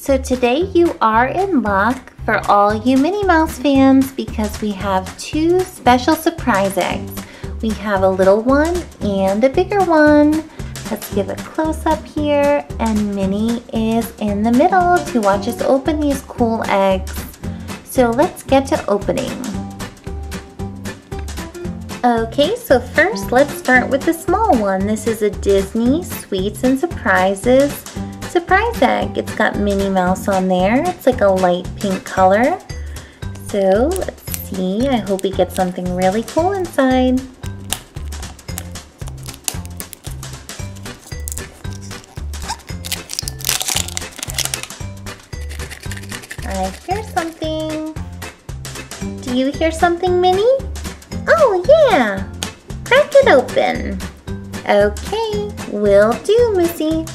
So today you are in luck for all you Minnie Mouse fans because we have two special surprise eggs. We have a little one and a bigger one. Let's give a close up here, and Minnie is in the middle to watch us open these cool eggs. So let's get to opening. Okay, so first let's start with the small one. This is a Disney Sweets and Surprises surprise egg. It's got Minnie Mouse on there. It's like a light pink color. So let's see. I hope we get something really cool inside. I hear something. Do you hear something, Minnie? Oh yeah! Crack it open. Okay, will do, Missy.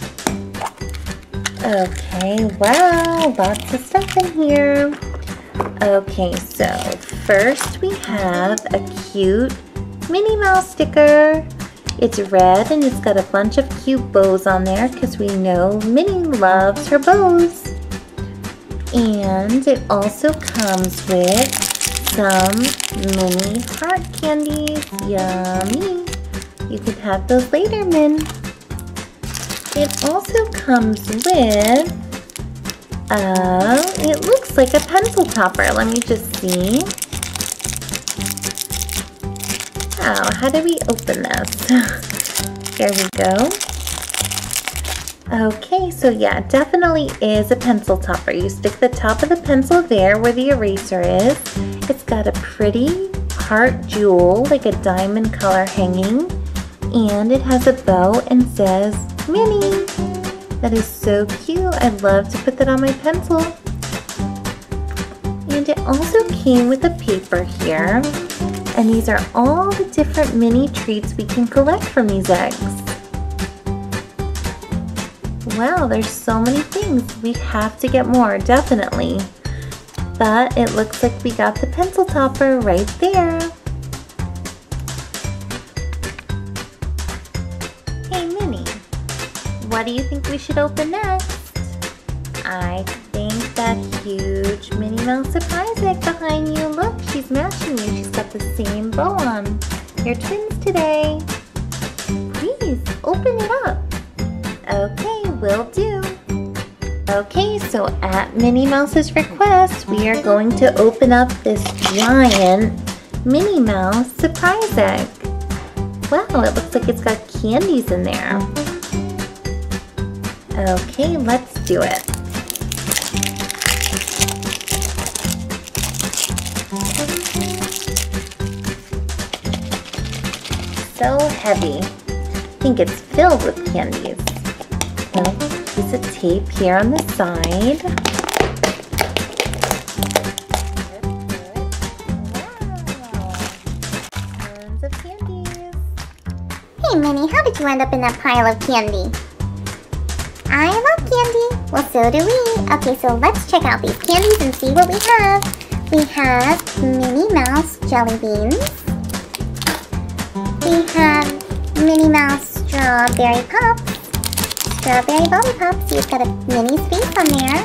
Okay, wow, lots of stuff in here. Okay, so first we have a cute Minnie Mouse sticker. It's red and it's got a bunch of cute bows on there because we know Minnie loves her bows. And it also comes with some mini heart candies. Yummy! You can have those later, Min. It also comes with, it looks like a pencil topper. Let me just see. Wow, how do we open this? Here we go. Okay, so yeah, it definitely is a pencil topper. You stick the top of the pencil there where the eraser is. It's got a pretty heart jewel, like a diamond color hanging. And it has a bow and says Minnie. That is so cute. I'd love to put that on my pencil. And it also came with a paper here. And these are all the different mini treats we can collect from these eggs. Wow, there's so many things. We have to get more, definitely. But it looks like we got the pencil topper right there. Hey Minnie, what do you think we should open next? I think that huge Minnie Mouse surprise egg behind you. Look, she's matching you. She's got the same bow on. You're twins today. Please, open it up. Okay, will do. Okay, so at Minnie Mouse's request, we are going to open up this giant Minnie Mouse surprise egg. Wow, it looks like it's got candies in there. Okay, let's do it. So heavy. I think it's filled with candies. Little piece of tape here on the side. Wow. Tons of candies. Hey Minnie, how did you end up in that pile of candy? I love candy. Well, so do we. Okay, so let's check out these candies and see what we have. We have Minnie Mouse jelly beans. We have Minnie Mouse strawberry pops. Strawberry lollipops. You've got a Minnie's face on there.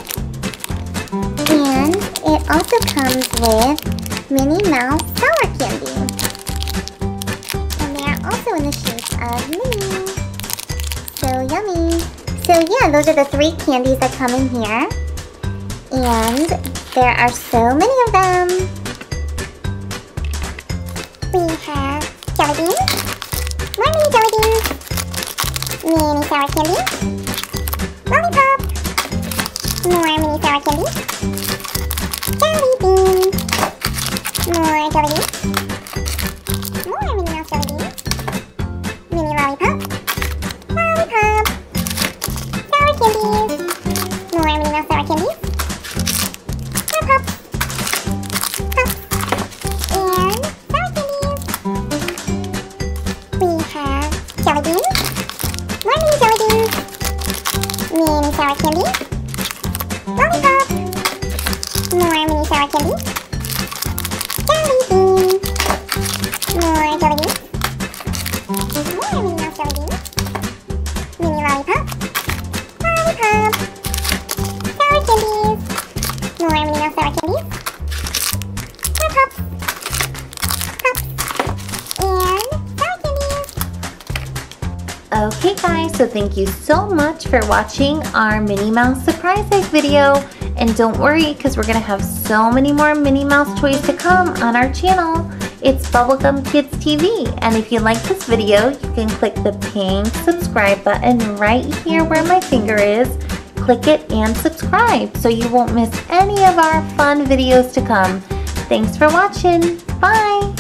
And it also comes with Minnie Mouse sour candy. And they're also in the shape of Minnie. So yummy. So yeah, those are the 3 candies that come in here. And there are so many of them. We have jelly beans. More mini jelly beans. Mini sour candy. Lollipop. More mini sour candy. Jelly beans. More jelly beans. More Minnie Mouse jelly beans. Mini lollipop. Lollipop. Sour candies. More Minnie Mouse sour candies. More pops. Pops. And sour candies. We have jelly beans. More mini jelly beans. Mini sour candy. Lollipop. Okay guys, so thank you so much for watching our Minnie Mouse surprise egg video. And don't worry, because we're going to have so many more Minnie Mouse toys to come on our channel. It's Bubblegum Kids TV. And if you like this video, you can click the pink subscribe button right here where my finger is. Click it and subscribe so you won't miss any of our fun videos to come. Thanks for watching. Bye!